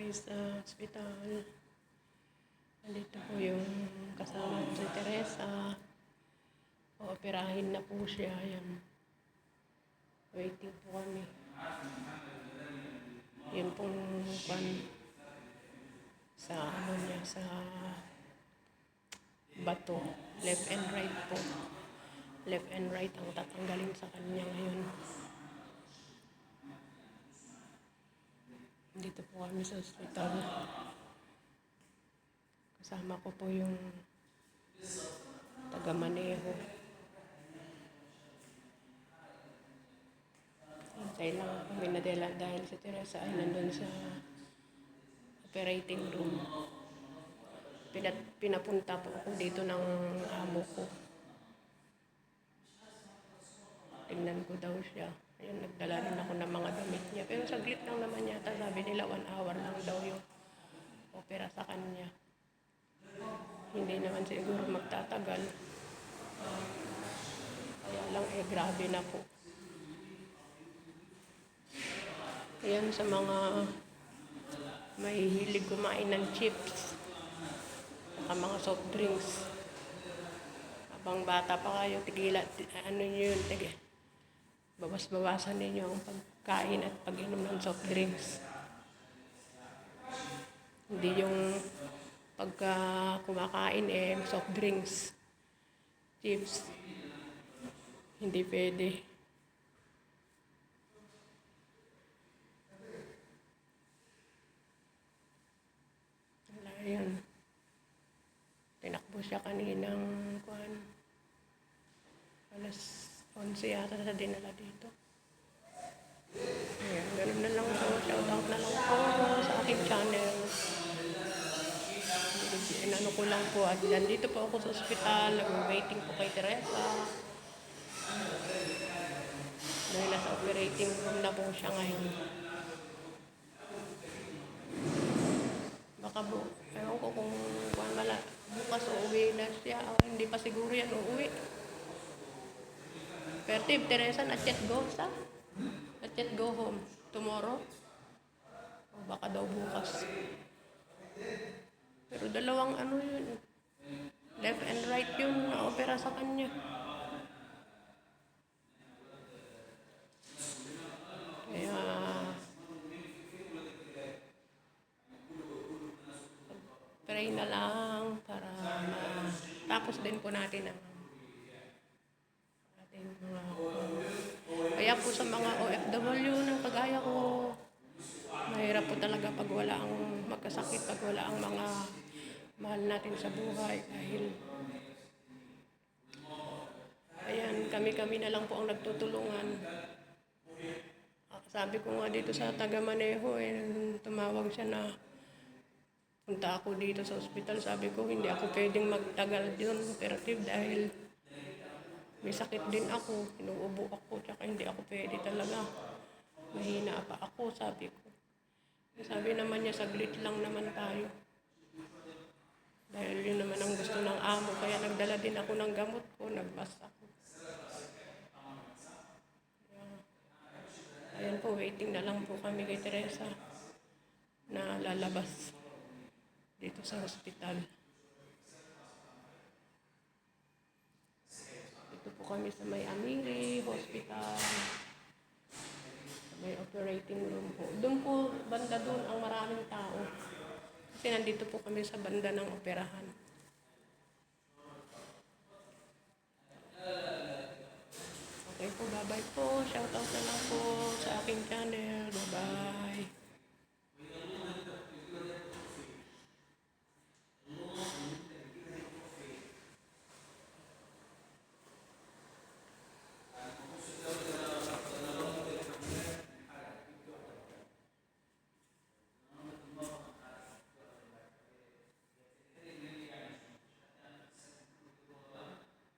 guys sa hospital. Nandito po yung kasama ko si Teresa. Ooperahin na po siya. Ayan. Waiting po kami. Yun pong sa ano niya, sa bato. Left and right po. Left and right ang tatanggalin sa kanya ngayon. Dito po kami sa hospital. Kasama ko po yung taga-maneho. Hintay lang kami na dahil si Teresa ay nandun sa operating room. Pinapunta po ako dito ng amo ko. Tingnan ko daw siya. Ayun, nagdala rin ako ng mga damit niya. Pero saglit lang naman yata. Sabi nila 1 hour lang daw yung opera sa kanya. Hindi naman siguro magtatagal. Kaya lang grabe na po. Ayan, sa mga mahihilig kumain ng chips at mga soft drinks. Habang bata pa kayo, ano nyo yun, bawas-bawasan ninyo ang pagkain at pag-inom ng soft drinks. Hindi yung pagka kumakain soft drinks, chips, hindi pwede. Ayan. Tinakbo siya kaninang alas 11 yata sa dinala dito. Ayan, ganun na lang po. Shout out na lang po sa aking channel. Inano ko lang po at nandito po ako sa ospital. Waiting po kay Teresa. Dahil nasa operating room na po siya ngayon. Baka ewan ko kung bukas uuwi na siya o hindi pa siguro yan uuwi. Pero Teresa, not yet go home tomorrow. O baka daw bukas. Pero dalawang yun, left and right yung na-opera sa kanya. Kaya pray na lang para matapos din po natin ang ating mga kaya po sa mga OFW ng kagaya ko, mahirap po talaga pag wala ang magkasakit, pag wala ang mga mahal natin sa buhay. Dahil ayan, kami na lang po ang nagtutulungan. Sabi ko nga dito sa taga-maneho, tumawag siya na punta ako dito sa ospital. Sabi ko, hindi ako pwedeng magtagal doon operative dahil may sakit din ako. Inuubo ako, tsaka hindi ako pwede talaga. Mahina pa ako, sabi ko. Sabi naman niya, saglit lang naman tayo. Dahil yun naman ang gusto ng amo. Kaya nagdala din ako ng gamot ko, nagbasa ako. Ayan po, waiting na lang po kami kay Teresa na lalabas dito sa hospital. Dito po kami sa may Amiri Hospital. Sa may operating room po. Doon po, banda doon ang maraming tao. Kasi nandito po kami sa banda ng operahan. Okay po, bye-bye po.